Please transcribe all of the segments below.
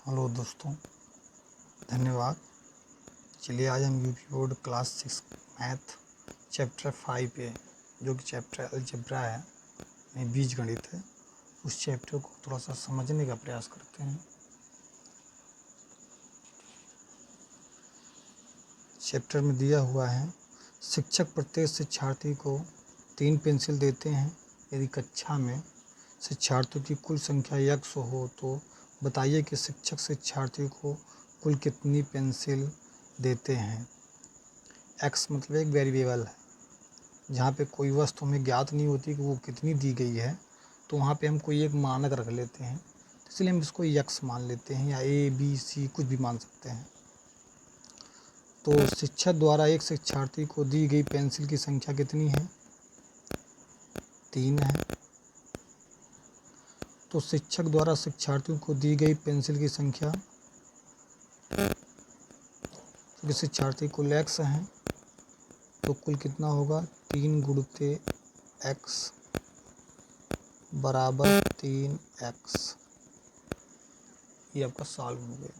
Hello दोस्तों, धन्यवाद। चलिए आज हम UP board class 6 math chapter 5 पे, जो कि चैप्टर अलजेब्रा है, यानी बीजगणित है, उस चैप्टर को थोड़ा सा समझने का प्रयास करते हैं। चैप्टर में दिया हुआ है, शिक्षक प्रत्येक शिक्षार्थी को 3 पेंसिल देते हैं। यदि कक्षा में शिक्षार्थियों की कुल संख्या x हो तो बताइए कि शिक्षक शिक्षार्थियों को कुल कितनी पेंसिल देते हैं। x मतलब एक वेरिएबल है, जहाँ पे कोई वस्तु हमें ज्ञात नहीं होती कि वो कितनी दी गई है, तो वहाँ पे हम कोई एक मानक रख लेते हैं, इसलिए हम इसको x मान लेते हैं, या a b c कुछ भी मान सकते हैं। तो शिक्षक द्वारा एक शिक्षार्थी को दी गई पेंसिल की संख्या कितनी है? 3 है। तो शिक्षक द्वारा शिक्षार्थियों को दी गई पेंसिल की संख्या, क्योंकि शिक्षार्थी कुल x हैं, तो कुल कितना होगा? 3 गुणित x बराबर 3x। ये आपका सॉल्व हो गया।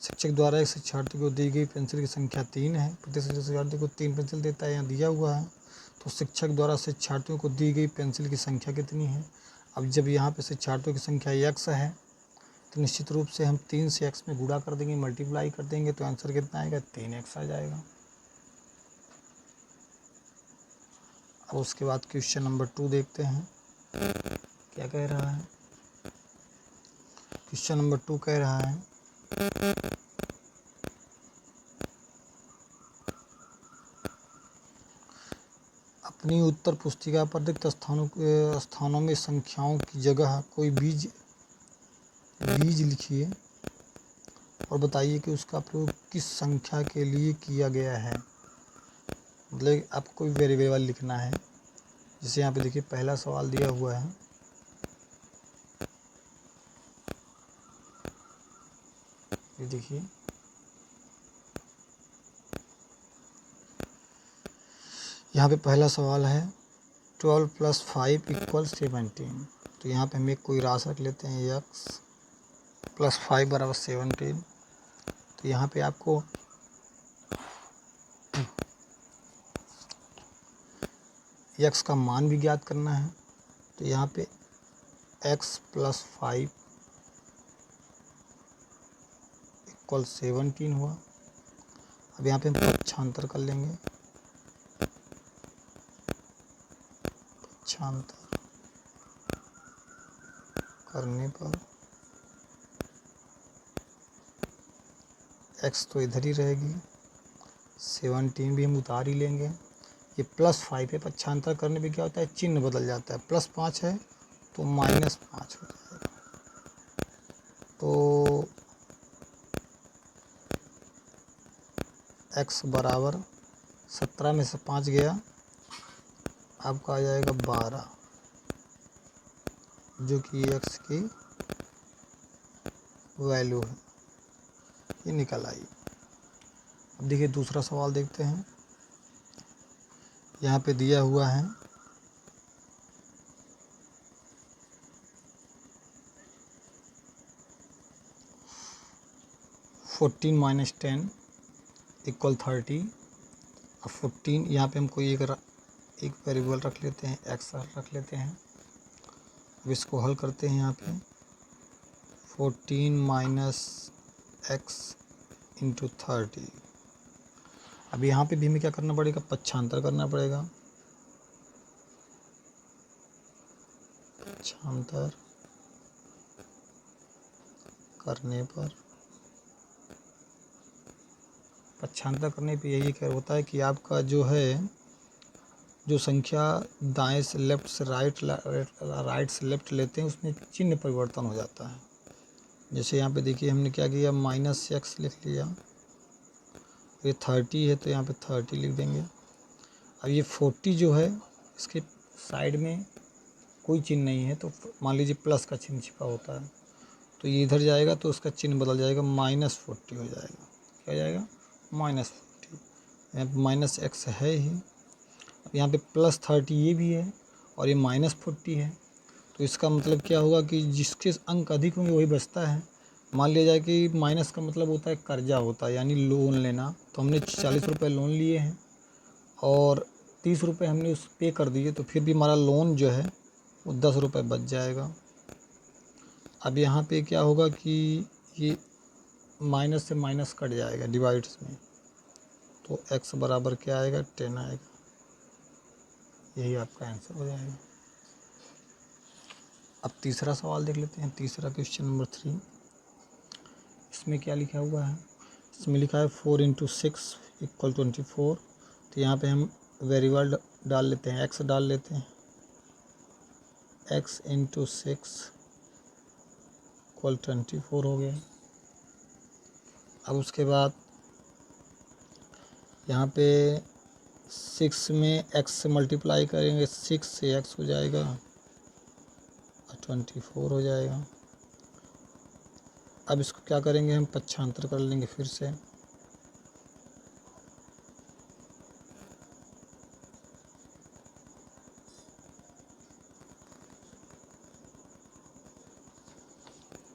शिक्षक द्वारा एक शिक्षार्थी को दी गई पेंसिल की संख्या 3 है। प्रत्येक शिक्षार्थी को 3 पेंसिल देता है, यहाँ दिया हुआ है। तो शिक्षक द्वारा शिक्षार्थियों को दी गई पेंसिल की संख्या कितनी है? अब जब यहाँ पे शिक्षार्थियों की संख्या x है, तो निश्चित रूप से हम 3 से x में गुणा कर देंगे, मल्टीप्लाई कर देंगे, तो आंसर कितना आएगा? 3x आ जाएगा। अब उसके बाद क्वेश्चन नंबर 2 देखते हैं क्या कह रहा है। क्वेश्चन नंबर 2 कह रहा है, अपनी उत्तर पुस्तिका पर रिक्त स्थानों में संख्याओं की जगह कोई बीज लिखिए और बताइए कि उसका प्रयोग किस संख्या के लिए किया गया है। मतलब आपको कोई वेरिएबल लिखना है। जैसे यहाँ पे देखिए पहला सवाल दिया हुआ है, ये देखिए यहाँ पे पहला सवाल है 12 + 5 = 17। तो यहाँ पे हम एक कोई राशि रख लेते हैं, x + 5 = 17। तो यहाँ पे आपको x का मान भी ज्ञात करना है। तो यहाँ पे x + 5 = 17 हुआ। अब यहाँ पे हम पक्षांतर कर लेंगे। पक्षांतर करने पर x तो इधर ही रहेगी, 17 भी हम उतार ही लेंगे। ये +5 है, पक्षांतर करने पे क्या होता है? चिन्ह बदल जाता है। +5 है तो -5 हो जाएगा। तो x बराबर 17 में से 5 गया, आपका आ जाएगा 12, जो कि x की वैल्यू है, ये निकल आई। अब देखिए दूसरा सवाल देखते हैं। यहाँ पे दिया हुआ है 14 - 10 = 30। अब 14 यहाँ पे हम कोई एक वेरिएबल रख लेते हैं, x रख लेते हैं। अब इसको हल करते हैं। यहाँ पे 14 - x × 30। अब यहाँ पे भी हमें क्या करना पड़ेगा? पक्षांतर करना पड़ेगा। पक्षांतर करने पर यही क्या होता है कि आपका जो है, जो संख्या दाएं से लेफ्ट से राइट से लेफ्ट लेते हैं, उसमें चिन्ह परिवर्तन हो जाता है। जैसे यहाँ पे देखिए हमने क्या किया, -x लिख लिया। ये 30 है तो यहाँ पे 30 लिख देंगे। अब ये 40 जो है, इसके साइड में कोई चिन्ह नहीं है, तो मान लीजिए प्लस का चिन्ह छिपा होता है, तो ये इधर जाएगा तो उसका चिन्ह बदल जाएगा, -40 हो जाएगा। क्या जाएगा? -40। यहाँ पे -x है ही। अब यहाँ पे +30 ये भी है और ये -40 है, तो इसका मतलब क्या होगा कि जिसके अंक अधिक होंगे वही बचता है। मान लिया जाए कि माइनस का मतलब होता है कर्जा होता है, यानी लोन लेना। तो हमने 40 रुपये लोन लिए हैं और 30 रुपये हमने उस पे कर दिए, तो फिर भी हमारा लोन जो है वो 10 रुपये बच जाएगा। अब यहाँ पे क्या होगा कि ये माइनस से माइनस कट जाएगा डिवाइड्स में, तो x बराबर क्या आएगा, 10 आएगा। यही आपका आंसर हो जाएगा। अब तीसरा सवाल देख लेते हैं, तीसरा क्वेश्चन नंबर 3। इसमें क्या लिखा हुआ है, इसमें लिखा है 4 × 6 = 24। तो यहाँ पे हम वेरिएबल डाल लेते हैं, x डाल लेते हैं, x × 6 = 24 हो गया। अब उसके बाद यहाँ पे 6 में x से मल्टीप्लाई करेंगे, 6 से x हो जाएगा और 24 हो जाएगा। अब इसको क्या करेंगे, हम पक्षांतर कर लेंगे फिर से।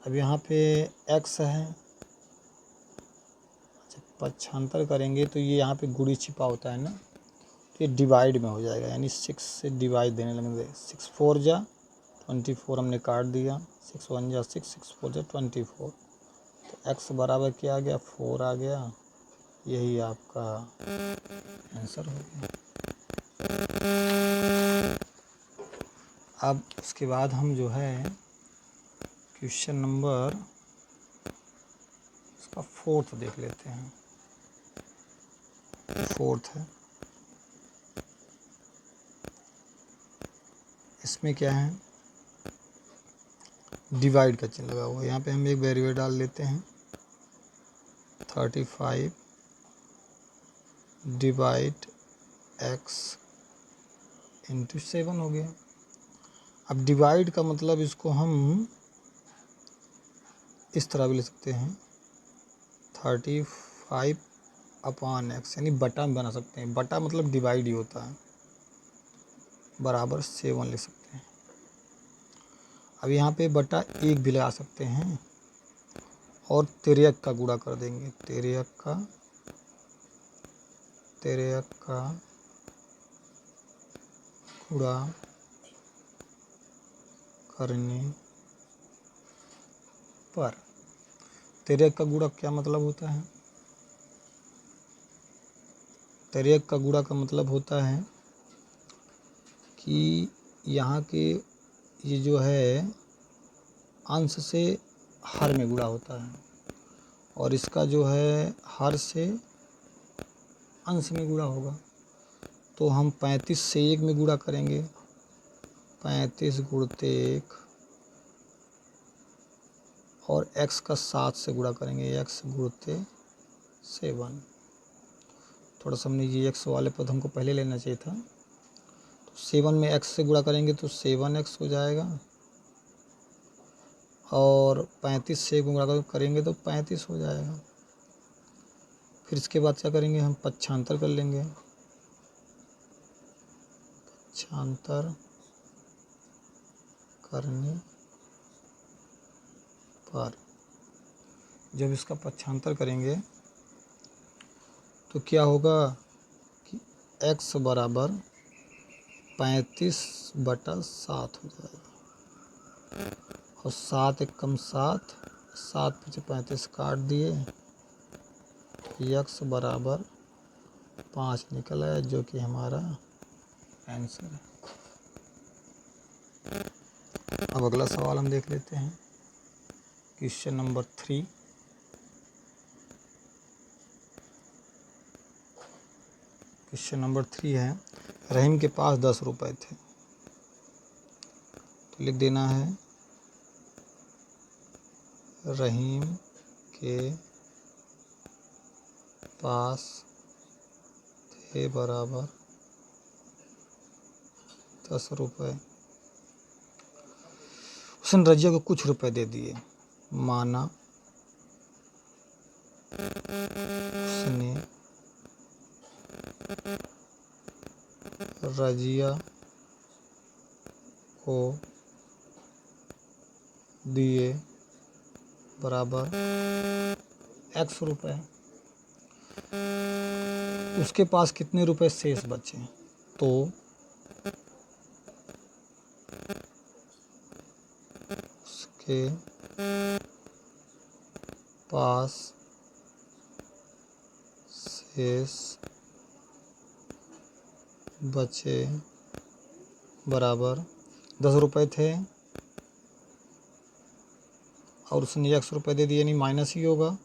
अब यहाँ पे x है, अच्छा पक्षांतर करेंगे तो ये यहाँ पे गुणी छिपा होता है ना, तो ये डिवाइड में हो जाएगा, यानी 6 से डिवाइड देने लगेंगे। 6 4 जा 24 हमने काट दिया, 6 1 जा 6, 6 4 जा 24। तो x बराबर क्या आ गया, 4 आ गया। यही आपका आंसर हो गया। अब उसके बाद हम जो है क्वेश्चन नंबर इसका 4th देख लेते हैं। 4th है, इसमें क्या है, डिवाइड का चिन्ह लगा हुआ है। यहाँ पे हम एक वेरिएबल डाल लेते हैं, 35 डिवाइड x × 7 हो गया। अब डिवाइड का मतलब इसको हम इस तरह भी ले सकते हैं, 35/x, यानी बटा में बना सकते हैं। बटा मतलब डिवाइड ही होता है, बराबर 7 ले सकते हैं। अब यहाँ पे बटा 1 भी लगा सकते हैं और 13 का गुणा कर देंगे, 13 का गुणा करने पर। 13 का गुणा क्या मतलब होता है, 13 का गुणा का मतलब होता है कि यहाँ के ये जो है अंश से हर में गुणा होता है और इसका जो है हर से अंश में गुणा होगा। तो हम 35 से 1 में गुणा करेंगे, 35 गुणते 1, और x का 7 से गुणा करेंगे, x गुणते 7। थोड़ा सा हमने ये x वाले पद हमको पहले लेना चाहिए था। तो 7 में x से गुणा करेंगे तो 7x हो जाएगा, और 35 से गुणा करेंगे तो 35 हो जाएगा। फिर इसके बाद क्या करेंगे, हम पक्षांतर कर लेंगे, पक्षांतर करने पर जब इसका पक्षांतर करेंगे तो क्या होगा कि x बराबर 35/7 हो जाएगा, और 7 × 7, 7 × 35 काट दिए, x बराबर 5 निकल आया, जो कि हमारा आंसर है। अब अगला सवाल हम देख लेते हैं, क्वेश्चन नंबर 3। क्वेश्चन नंबर 3 है, रहीम के पास 10 रुपए थे। तो लिख देना है, रहीम के पास थे बराबर 10 रुपए। उसने रजिया को कुछ रुपए दे दिए। माना उसने रजिया को दिए बराबर x रुपए। उसके पास कितने रुपए शेष बचे, तो उसके पास शेष बचे बराबर 10 रुपए थे और उसने x रुपए दे दिए, यानी माइनस ही होगा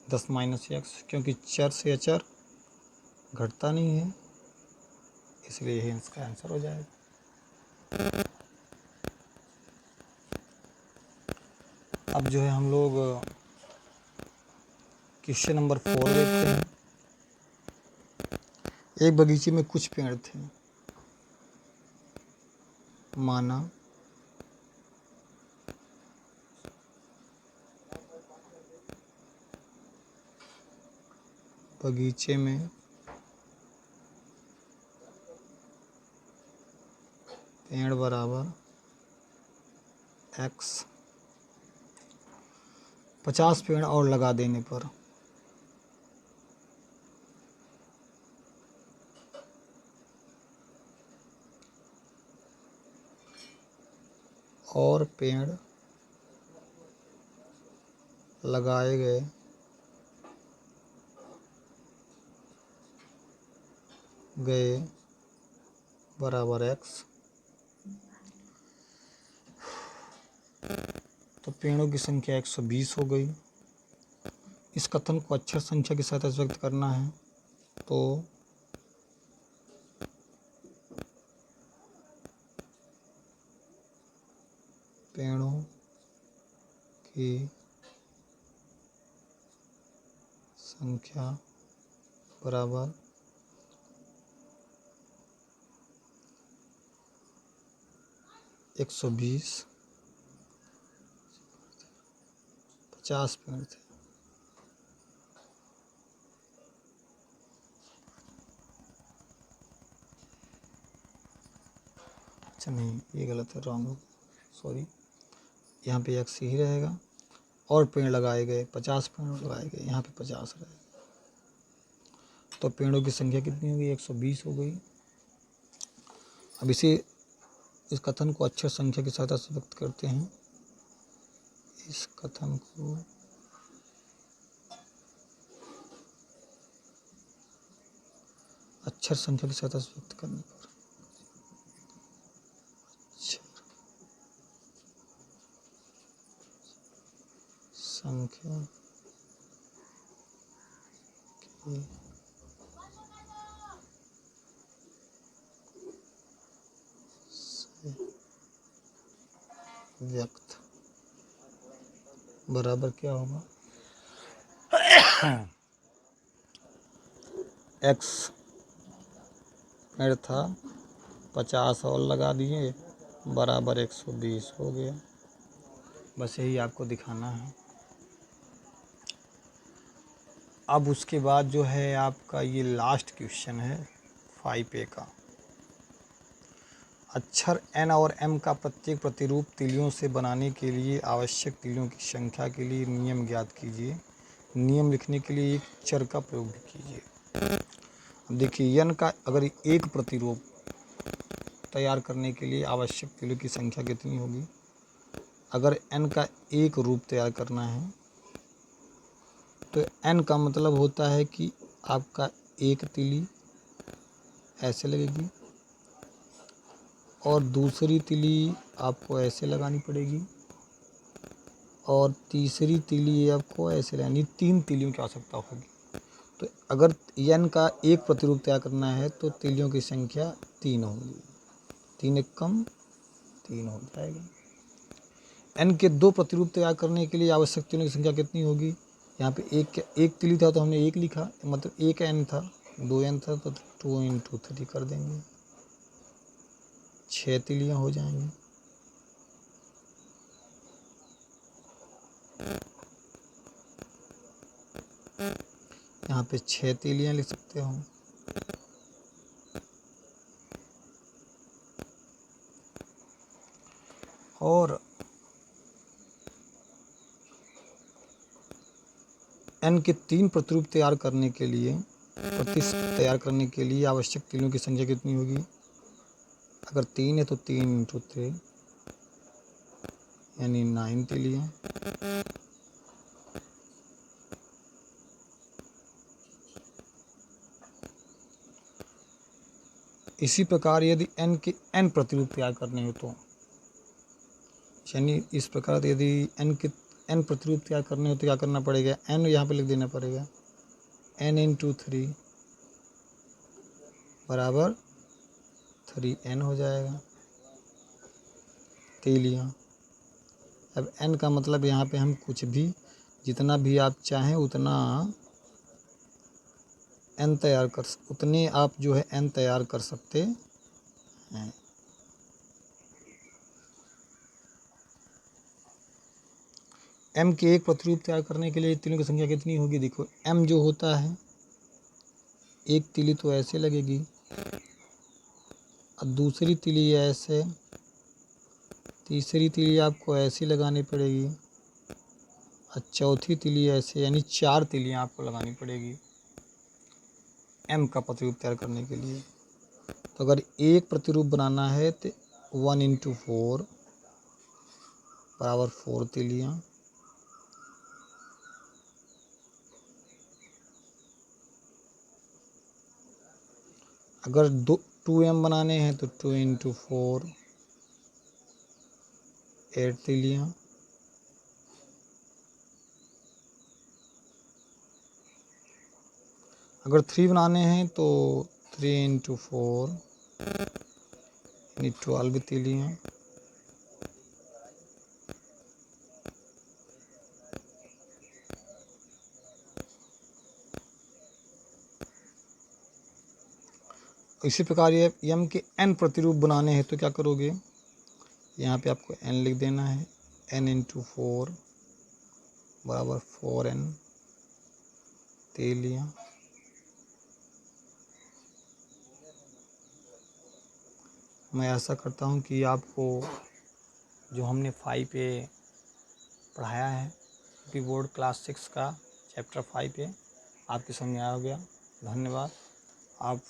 10 माइनस x, क्योंकि चर से अचर घटता नहीं है, इसलिए यही इसका आंसर हो जाएगा। अब जो है हम लोग क्वेश्चन नंबर 4 देखते हैं। एक बगीचे में कुछ पेड़ थे, माना बगीचे में पेड़ बराबर x, 50 पेड़ और लगा देने पर और पेड़ लगाए गए बराबर x, तो पेड़ों की संख्या 120 हो गई। इस कथन को अक्षर संख्या के साथ व्यक्त करना है, तो पेड़ों की संख्या बराबर 120, 50 पेड़ थे। अच्छा नहीं, ये गलत है, रॉन्ग हो, सॉरी, यहाँ पे x ही रहेगा। और पेड़ लगाए गए, 50 पेड़ लगाए गए, यहाँ पे 50 रहेगा, तो पेड़ों की संख्या कितनी हो गई, 120 हो गई। अब इस कथन को अक्षर संख्या के साथ व्यक्त करते हैं। इस कथन को अक्षर संख्या के साथ व्यक्त करने पर अक्षर संख्या के से व्यक्त बराबर क्या होगा, x पेड़ था, 50 और लगा दिए बराबर 120 हो गया। बस यही आपको दिखाना है। अब उसके बाद जो है आपका ये लास्ट क्वेश्चन है 5A का। अक्षर n और m का प्रत्येक प्रतिरूप तिलियों से बनाने के लिए आवश्यक तिलियों की संख्या के लिए नियम ज्ञात कीजिए। नियम लिखने के लिए एक चर का प्रयोग भी कीजिए। अब देखिए n का अगर एक प्रतिरूप तैयार करने के लिए आवश्यक तिलियों की संख्या कितनी होगी। अगर n का एक रूप तैयार करना है तो n का मतलब होता है कि आपका एक तिली ऐसे लगेगी और दूसरी तिली आपको ऐसे लगानी पड़ेगी और तीसरी तिली आपको ऐसे लगानी, 3 तिलियों की आवश्यकता होगी। तो अगर n का एक प्रतिरूप तैयार करना है तो तिलियों की संख्या 3 होगी, 3 एक कम 3 हो जाएगा। n के 2 प्रतिरूप तैयार करने के लिए आवश्यक तिलियों की संख्या कितनी होगी। यहाँ पे एक तिली था तो हमने एक लिखा, मतलब एक n था, 2n था तो 2 × 3 कर देंगे, 6 तिलियाँ हो जाएंगी। यहाँ पे 6 तिलियाँ लिख सकते हो। और n के 3 प्रतिरूप तैयार करने के लिए आवश्यक तीलियों की संख्या कितनी होगी? अगर 3 है तो 3 × 3 यानी 9 तीलियाँ। इसी प्रकार यदि n के n प्रतिरूप तैयार करने हो तो, यानी इस प्रकार यदि n के n प्रतिरूप तैयार करने हो तो क्या करना पड़ेगा? n यहाँ पे लिख देना पड़ेगा, n × 3 बराबर 3n हो जाएगा तीलियाँ। अब n का मतलब यहाँ पे हम कुछ भी, जितना भी आप चाहें उतना उतने आप जो है n तैयार कर सकते हैं। m के एक प्रतिरूप तैयार करने के लिए तीलियों की संख्या कितनी होगी? देखो m जो होता है, एक तीली तो ऐसे लगेगी और दूसरी तीली ऐसे, तीसरी तीली आपको ऐसी लगानी पड़ेगी और चौथी तीली ऐसे, यानी 4 तीलियाँ आपको लगानी पड़ेगी m का प्रतिरूप तैयार करने के लिए। तो अगर एक प्रतिरूप बनाना है तो 1 × 4 बराबर 4 तीलियाँ। अगर 2m बनाने हैं तो 2 × 4 8 तीलियाँ। अगर 3 बनाने हैं तो 3 × 4 यानी 12 तीलियाँ। इसी प्रकार ये m के n प्रतिरूप बनाने हैं तो क्या करोगे? यहाँ पे आपको n लिख देना है, n × 4 बराबर 4n तीलियाँ। मैं आशा करता हूँ कि आपको जो हमने 5A पढ़ाया है कि बोर्ड क्लास 6 का चैप्टर 5A आपके समझ में आ गया। धन्यवाद। आप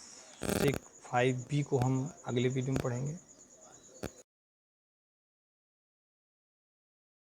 5B को हम अगले वीडियो में पढ़ेंगे।